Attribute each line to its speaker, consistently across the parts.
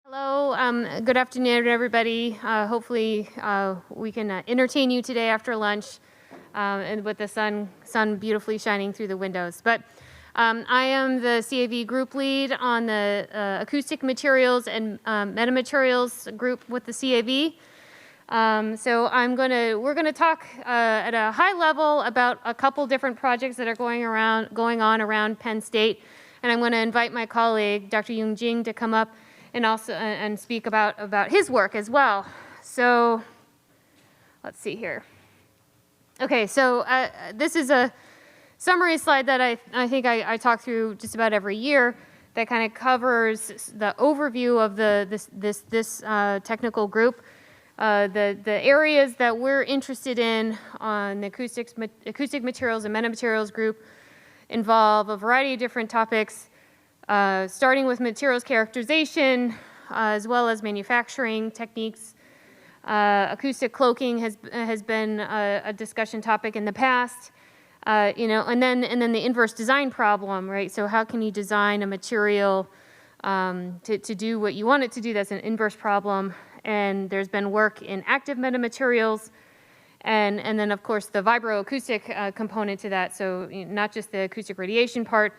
Speaker 1: Hello, good afternoon, everybody. Hopefully, we can entertain you today after lunch, and with the sun beautifully shining through the windows. But I am the CAV group lead on the Acoustic Materials and Metamaterials group with the CAV. So we're gonna talk at a high level about a couple different projects that are going on around Penn State, and I'm going to invite my colleague, Dr. Yung Jing, to come up and also and speak about his work as well. So let's see here. Okay, so this is a summary slide that I think I talk through just about every year that kind of covers the overview of this technical group. The areas that we're interested in on the acoustic materials and metamaterials group involve a variety of different topics, starting with materials characterization, as well as manufacturing techniques. Acoustic cloaking has been a discussion topic in the past, and then the inverse design problem, right? So how can you design a material to do what you want it to do? That's an inverse problem. And there's been work in active metamaterials, and then of course the vibroacoustic component to that. So not just the acoustic radiation part,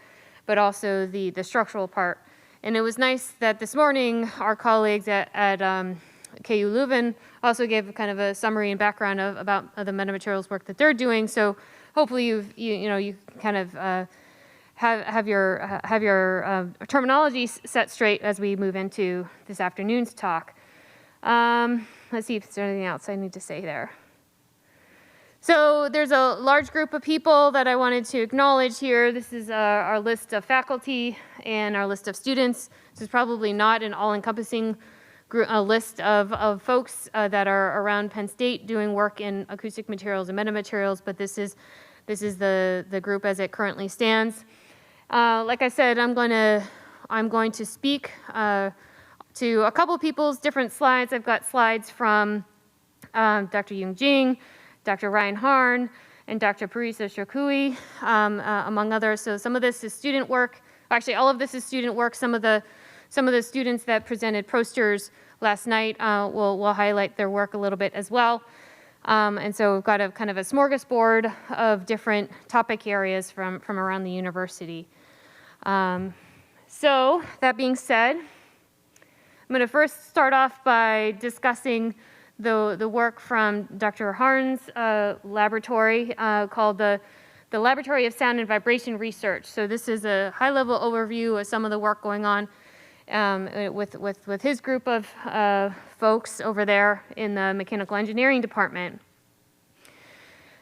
Speaker 1: but also the structural part. And it was nice that this morning our colleagues at KU Leuven also gave kind of a summary and background about the metamaterials work that they're doing. So hopefully you kind of have your terminology set straight as we move into this afternoon's talk. Let's see if there's anything else I need to say there. So there's a large group of people that I wanted to acknowledge here. This is our list of faculty and our list of students. This is probably not an all-encompassing list of folks that are around Penn State doing work in acoustic materials and metamaterials, but this is the group as it currently stands. Like I said, I'm going to speak to a couple people's different slides. I've got slides from Dr. Yung Jing, Dr. Ryan Harn, and Dr. Parisa Shokui, among others. So some of this is student work. Actually, all of this is student work. Some of the students that presented posters last night will highlight their work a little bit as well. And so we've got a kind of a smorgasbord of different topic areas from around the university. So that being said, I'm going to first start off by discussing the work from Dr. Harn's laboratory called the Laboratory of Sound and Vibration Research. So this is a high-level overview of some of the work going on with his group of folks over there in the mechanical engineering department.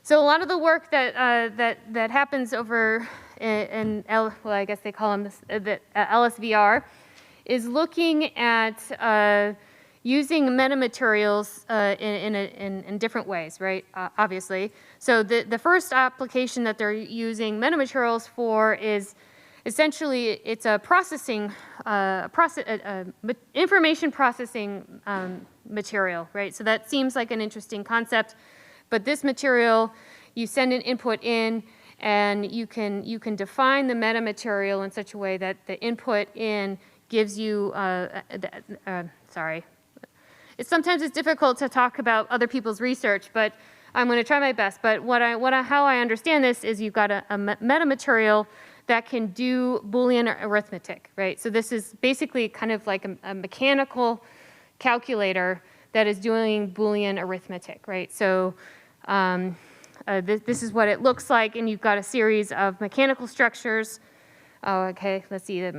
Speaker 1: So a lot of the work that happens over I guess they call them LSVR, is looking at using metamaterials in different ways, right? Obviously. So the first application that they're using metamaterials for is essentially it's a information processing material, right? So that seems like an interesting concept, but this material, you send an input in, and you can define the metamaterial in such a way that the input in gives you, sometimes it's difficult to talk about other people's research, but I'm going to try my best. But how I understand this is you've got a metamaterial that can do Boolean arithmetic, right? So this is basically kind of like a mechanical calculator that is doing Boolean arithmetic, right? So this is what it looks like, and you've got a series of mechanical structures. Oh, okay, let's see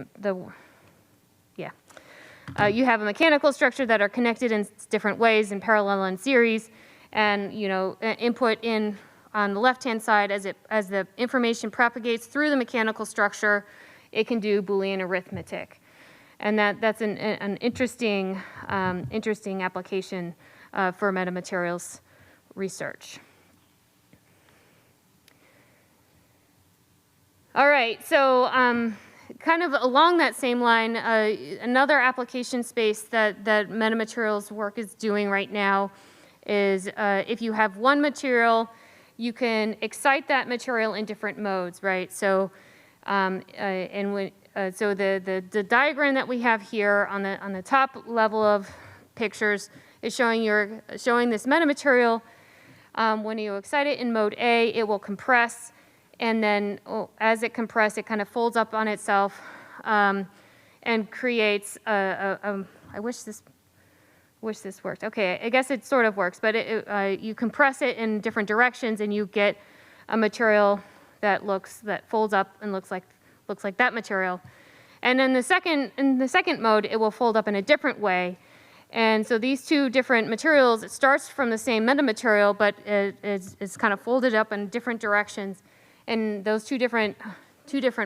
Speaker 1: you have a mechanical structure that are connected in different ways in parallel and series, and input in on the left-hand side as the information propagates through the mechanical structure, it can do Boolean arithmetic, and that's an interesting application for metamaterials research. All right, so kind of along that same line, another application space that metamaterials work is doing right now is if you have one material, you can excite that material in different modes, right? So, so the diagram that we have here on the top level of pictures is showing this metamaterial. When you excite it in mode A, it will compress, and then as it compresses, it kind of folds up on itself and creates I wish this worked. Okay, I guess it sort of works, but you compress it in different directions, and you get a material that folds up and looks like that material. And in the second mode, it will fold up in a different way. And so these two different materials, it starts from the same metamaterial, but it's kind of folded up in different directions. And those two different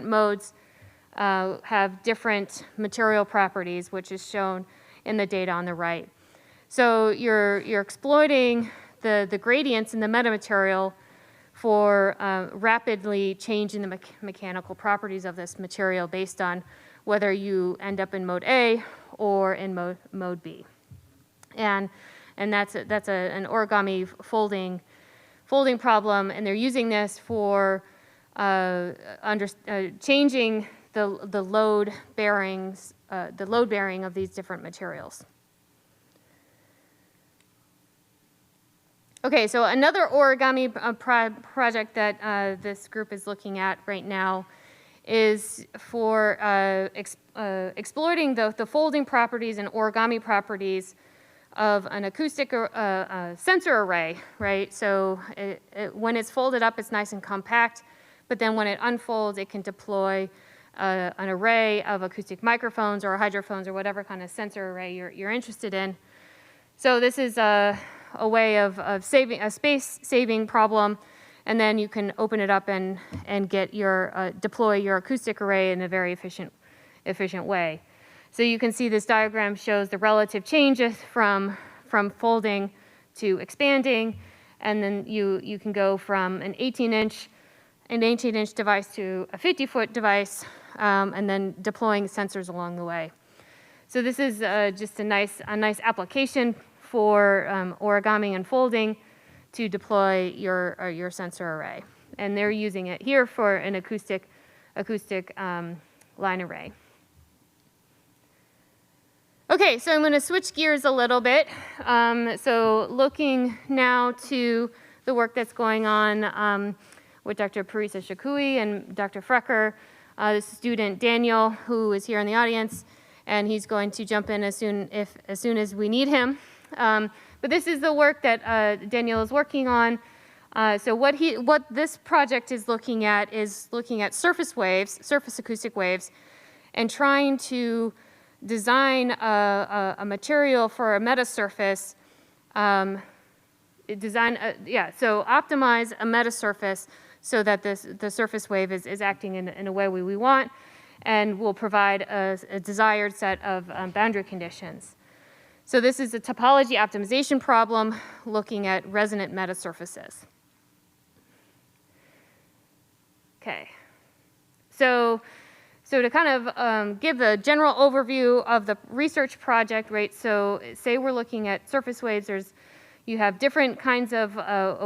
Speaker 1: modes have different material properties, which is shown in the data on the right. So you're exploiting the gradients in the metamaterial for rapidly changing the mechanical properties of this material based on whether you end up in mode A or in mode B. And that's an origami folding problem, and they're using this for changing the load bearing of these different materials. Okay, so another origami project that this group is looking at right now is for exploiting the folding properties and origami properties of an acoustic sensor array, right? So when it's folded up, it's nice and compact, but then when it unfolds, it can deploy an array of acoustic microphones or hydrophones or whatever kind of sensor array you're interested in. So this is a way of saving a space-saving problem, and then you can open it up and get deploy your acoustic array in a very efficient way. So you can see this diagram shows the relative changes from folding to expanding, and then you can go from an 18-inch device to a 50-foot device, and then deploying sensors along the way. So this is just a nice application for origami and folding to deploy your sensor array, and they're using it here for an acoustic line array. Okay, so I'm going to switch gears a little bit. So looking now to the work that's going on with Dr. Parisa Shakui and Dr. Frecker, this student Daniel, who is here in the audience, and he's going to jump in as soon as we need him. But this is the work that Daniel is working on. So what this project is looking at surface acoustic waves, and trying to design a material for a metasurface. So optimize a metasurface so that the surface wave is acting in a way we want, and will provide a desired set of boundary conditions. So this is a topology optimization problem looking at resonant metasurfaces. Okay, so to kind of give the general overview of the research project, right? So say we're looking at surface waves. You have different kinds of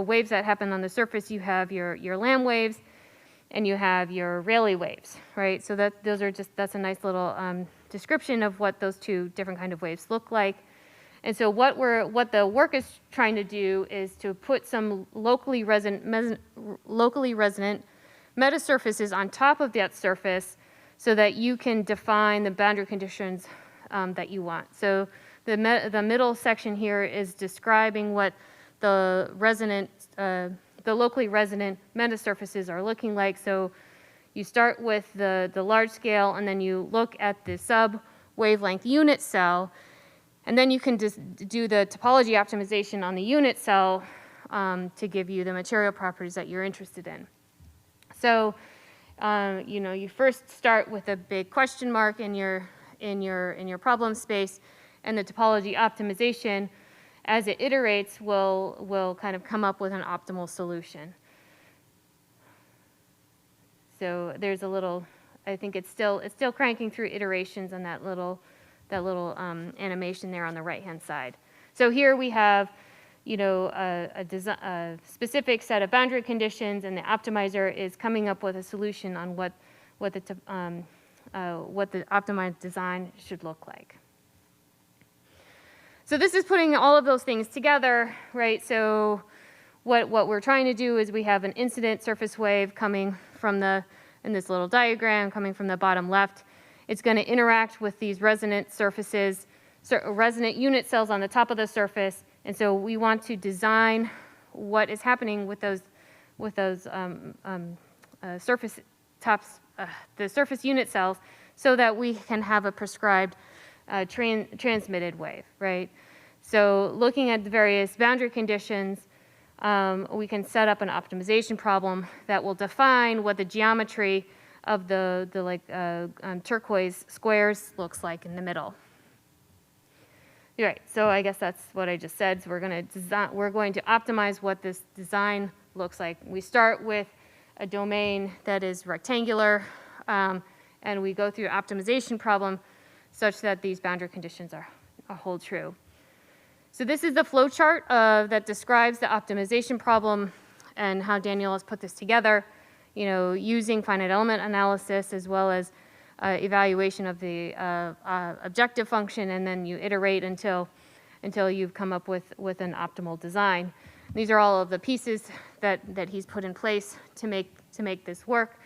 Speaker 1: waves that happen on the surface. You have your Lamb waves, and you have your Rayleigh waves, right? So that's a nice little description of what those two different kind of waves look like. And so what the work is trying to do is to put some locally resonant metasurfaces on top of that surface, so that you can define the boundary conditions that you want. So the middle section here is describing what the locally resonant metasurfaces are looking like. So you start with the large scale, and then you look at the sub-wavelength unit cell, and then you can just do the topology optimization on the unit cell to give you the material properties that you're interested in. So you first start with a big question mark in your problem space, and the topology optimization, as it iterates, will kind of come up with an optimal solution. So there's a little, I think it's still cranking through iterations on that little animation there on the right-hand side. So here we have, a specific set of boundary conditions, and the optimizer is coming up with a solution on what the optimized design should look like. So this is putting all of those things together, right? So what we're trying to do is we have an incident surface wave coming from in this little diagram, coming from the bottom left. It's going to interact with these resonant surfaces, resonant unit cells on the top of the surface. And so we want to design what is happening with those surface tops, the surface unit cells, so that we can have a prescribed transmitted wave, right? So looking at the various boundary conditions, we can set up an optimization problem that will define what the geometry of the turquoise squares looks like in the middle. Right, so I guess that's what I just said. So we're going to optimize what this design looks like. We start with a domain that is rectangular, and we go through optimization problem such that these boundary conditions hold true. So this is the flow chart that describes the optimization problem and how Daniel has put this together, using finite element analysis as well as evaluation of the objective function, and then you iterate until you've come up with an optimal design. These are all of the pieces that he's put in place to make this work.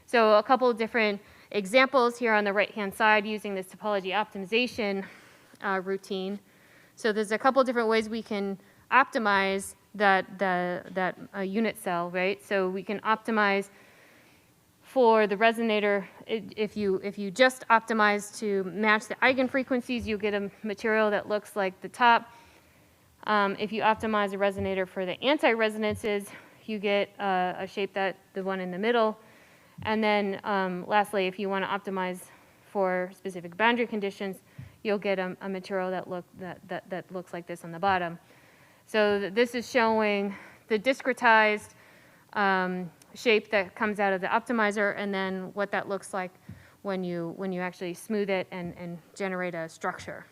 Speaker 1: So a couple of different examples here on the right-hand side using this topology optimization routine. So there's a couple of different ways we can optimize that unit cell, right? So we can optimize for the resonator. If you just optimize to match the eigenfrequencies, you get a material that looks like the top. If you optimize a resonator for the anti-resonances, you get a shape the one in the middle. And then lastly, if you want to optimize for specific boundary conditions, you'll get a material that looks like this on the bottom. So this is showing the discretized shape that comes out of the optimizer, and then what that looks like when you actually smooth it and generate a structure.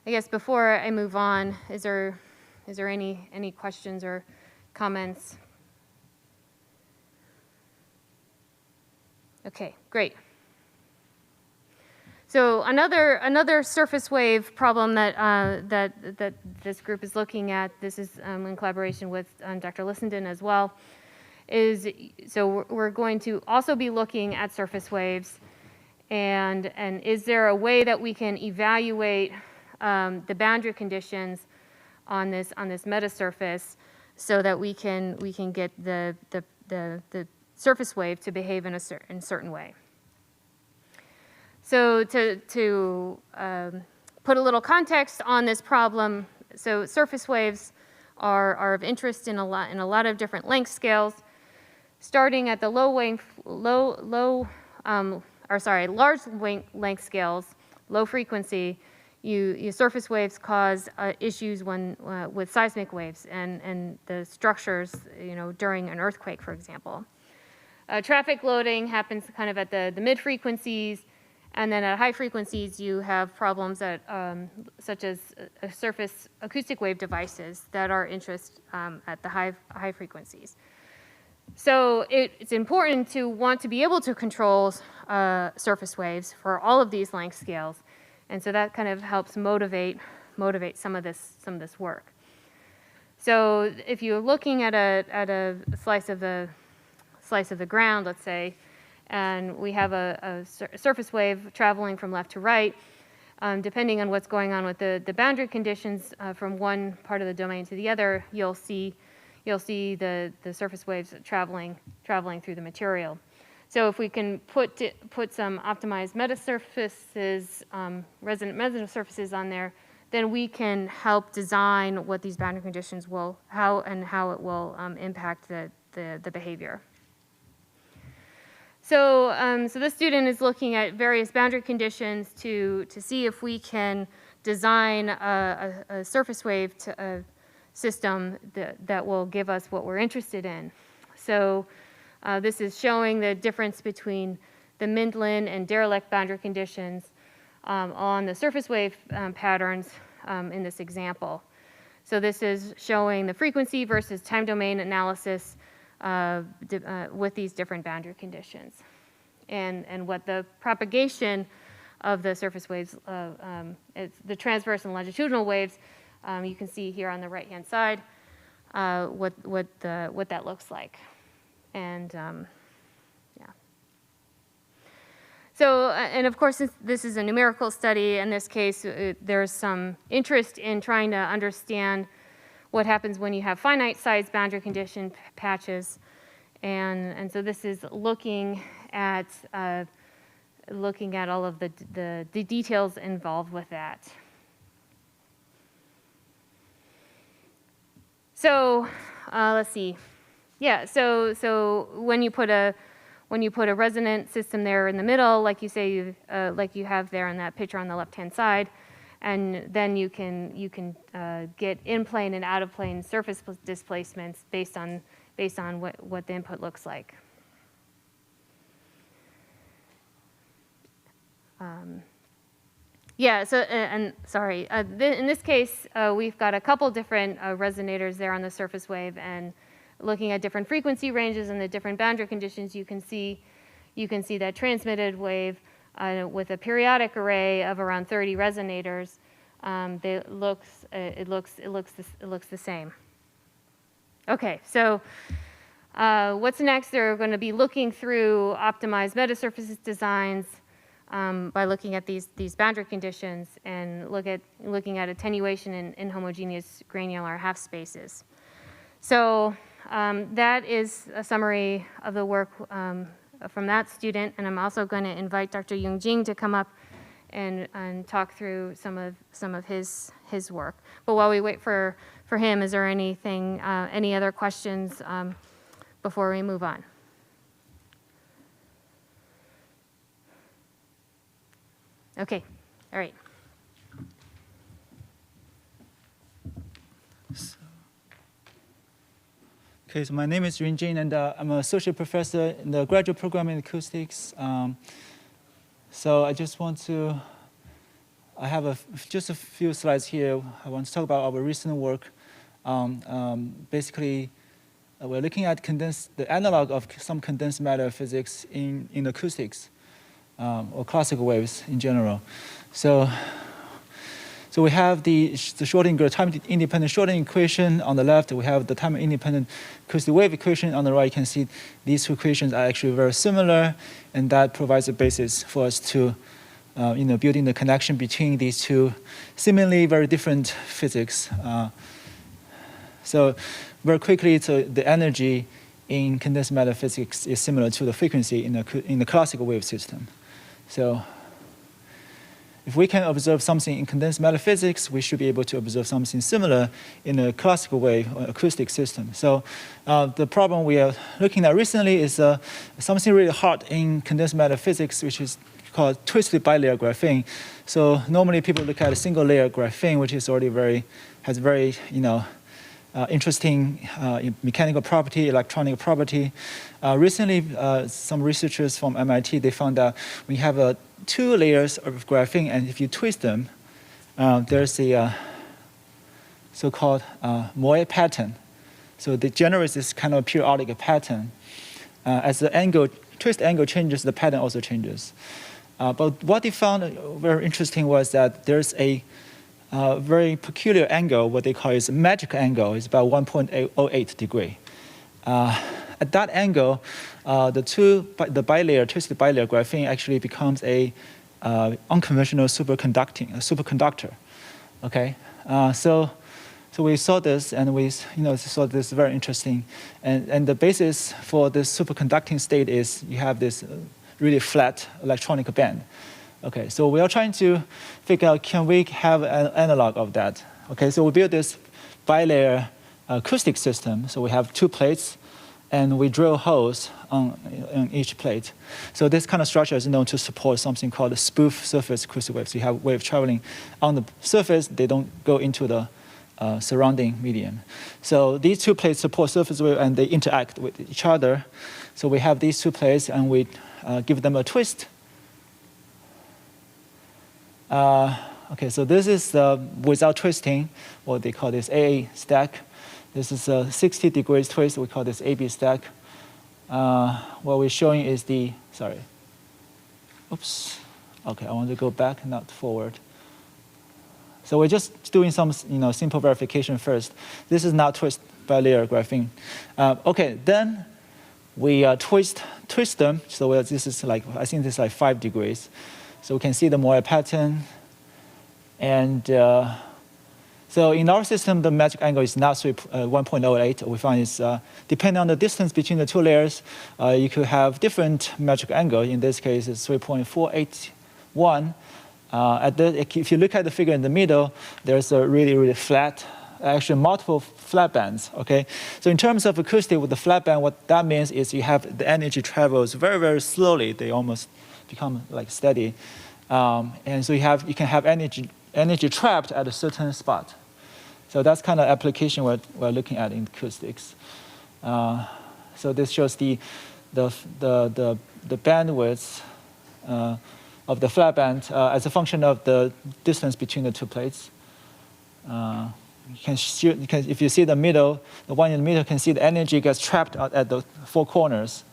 Speaker 1: I guess before I move on, is there any questions or comments? Okay, great. So another surface wave problem that this group is looking at, this is in collaboration with Dr. Lissenden as well, is so we're going to also be looking at surface waves, and is there a way that we can evaluate the boundary conditions on this metasurface so that we can get the surface wave to behave in a certain way. So to put a little context on this problem, so surface waves are of interest in a lot of different length scales, starting at the large length scales, low frequency. Surface waves cause issues with seismic waves and the structures, during an earthquake, for example. Traffic loading happens kind of at the mid frequencies. And then at high frequencies, you have problems such as surface acoustic wave devices that are interest at the high frequencies. So it's important to want to be able to control surface waves for all of these length scales, and so that kind of helps motivate some of this work. So if you're looking at a slice of the ground, let's say, and we have a surface wave traveling from left to right, depending on what's going on with the boundary conditions from one part of the domain to the other, you'll see the surface waves traveling through the material. So if we can put some optimized metasurfaces, resonant metasurfaces on there, then we can help design what these boundary conditions how it will impact the behavior. So this student is looking at various boundary conditions to see if we can design a surface wave system that will give us what we're interested in. So this is showing the difference between the Mindlin and Dirichlet boundary conditions on the surface wave patterns in this example. So this is showing the frequency versus time domain analysis with these different boundary conditions. And what the propagation of the surface waves, it's the transverse and longitudinal waves, you can see here on the right-hand side what that looks like. And yeah. So, and of course, this is a numerical study. In this case, there's some interest in trying to understand what happens when you have finite-sized boundary condition patches. And so this is looking at all of the details involved with that. So let's see. Yeah. So when you put a resonant system there in the middle, like you say, like you have there in that picture on the left-hand side, and then you can get in-plane and out-of-plane surface displacements based on what the input looks like. Yeah, so, and sorry, in this case, we've got a couple different resonators there on the surface wave, and looking at different frequency ranges and the different boundary conditions, you can see that transmitted wave with a periodic array of around 30 resonators. It looks the same. Okay, so what's next? They're going to be looking through optimized metasurface designs by looking at these boundary conditions and looking at attenuation in inhomogeneous granular half spaces. So that is a summary of the work from that student, and I'm also going to invite Dr. Yoongjing to come up and talk through some of his work. But while we wait for him, is there any other questions before we move on? Okay, all right.
Speaker 2: Okay, so my name is Yoongjing, and I'm an associate professor in the graduate program in acoustics. So I just want to, I have just a few slides here. I want to talk about our recent work. Basically, we're looking at the analog of some condensed matter physics in acoustics, or classical waves in general. So we have the Schrodinger time-independent Schrodinger equation on the left. We have the time-independent acoustic wave equation on the right. You can see these two equations are actually very similar, and that provides a basis for us to, building the connection between these two seemingly very different physics. So very quickly, the energy in condensed matter physics is similar to the frequency in the classical wave system. So if we can observe something in condensed matter physics, we should be able to observe something similar in a classical wave or acoustic system. So the problem we are looking at recently is something really hard in condensed matter physics, which is called twisted bilayer graphene. So normally people look at a single layer graphene, which is already has very interesting mechanical property, electronic property. Recently, some researchers from MIT, they found that we have two layers of graphene, and if you twist them, there's a so-called Moe pattern. So it generates this kind of periodic pattern. As the twist angle changes, the pattern also changes. But what they found very interesting was that there's a very peculiar angle, what they call is a magic angle. It's about 1.08 degree. At that angle, the twisted bilayer graphene actually becomes a unconventional superconductor. Okay, so we saw this, and we saw this very interesting. And the basis for this superconducting state is you have this really flat electronic band. Okay, so we are trying to figure out, can we have an analog of that? Okay, so we built this bilayer acoustic system. So we have two plates, and we drill holes on each plate. So this kind of structure is known to support something called a spoof surface acoustic waves. So you have waves traveling on the surface, they don't go into the surrounding medium. So these two plates support surface wave, and they interact with each other. So we have these two plates, and we give them a twist. Okay, so this is without twisting, what they call this AA stack. This is a 60 degrees twist, we call this AB stack. what we're showing is the, sorry. Oops. OK, I want to go back, not forward. So we're just doing some simple verification first. This is not twist bilayer graphene. OK, then we twist them. So this is like, I think this is like 5 degrees. So we can see the Moire pattern. And so in our system, the magic angle is not 1.08. We find it's depending on the distance between the two layers, you could have different magic angle. In this case, it's 3.481. If you look at the figure in the middle, there's a really, really flat, actually multiple flat bands. Okay, so in terms of acoustic with the flat band, what that means is you have the energy travels very, very slowly. They almost become like steady, and so you can have energy trapped at a certain spot. So that's kind of application we're looking at in acoustics. So this shows the bandwidth of the flat band as a function of the distance between the two plates. If you see the middle, the one in the middle, you can see the energy gets trapped at the 4 corners.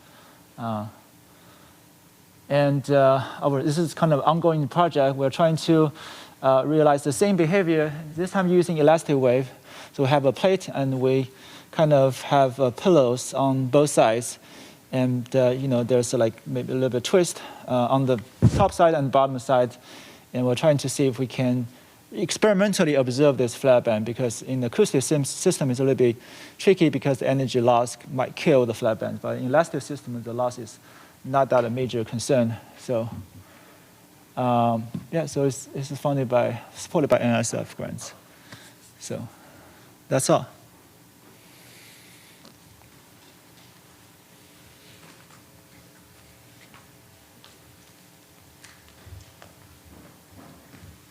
Speaker 2: This is kind of ongoing project. We're trying to realize the same behavior, this time using elastic wave. So we have a plate, and we kind of have pillows on both sides. And there's like maybe a little bit twist on the top side and bottom side. And we're trying to see if we can experimentally observe this flat band, because in the acoustic system it's a little bit tricky because the energy loss might kill the flat band. But in elastic system, the loss is not that a major concern. So yeah, so it's supported by NSF grants. So that's all.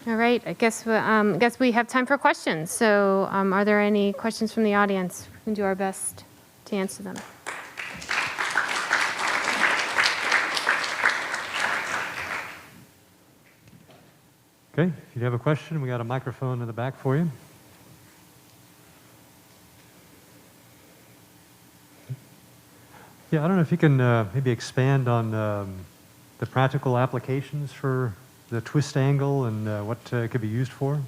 Speaker 1: All right, I guess we have time for questions. So are there any questions from the audience? We can do our best to answer them.
Speaker 3: Okay, if you have a question, we got a microphone in the back for you. Yeah, I don't know if you can maybe expand on the practical applications for the twist angle and what it could be used for?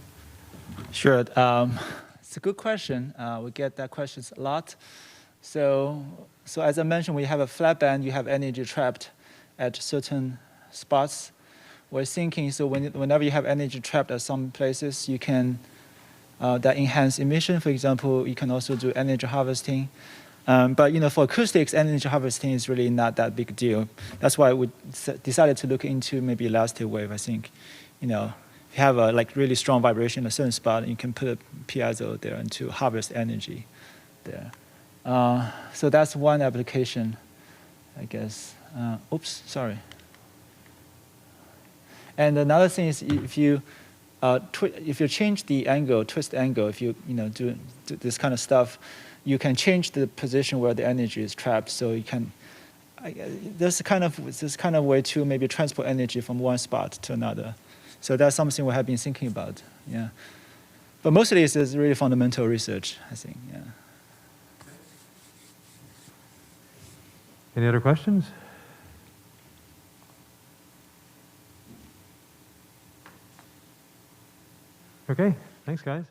Speaker 2: Sure. It's a good question. We get that question a lot. So as I mentioned, we have a flat band. You have energy trapped at certain spots. We're thinking, so whenever you have energy trapped at some places, you can that enhance emission. For example, you can also do energy harvesting. But for acoustics, energy harvesting is really not that big deal. That's why we decided to look into maybe elastic wave. I think, if you have a really strong vibration in a certain spot, you can put a piezo there and to harvest energy there. So that's one application, I guess. Oops, sorry. And another thing is if you change the angle, twist angle, if you do this kind of stuff, you can change the position where the energy is trapped. So you can, this kind of way to maybe transport energy from one spot to another. So that's something we have been thinking about. Yeah, but mostly it's really fundamental research, I think. Yeah.
Speaker 3: Any other questions? Okay, thanks, guys.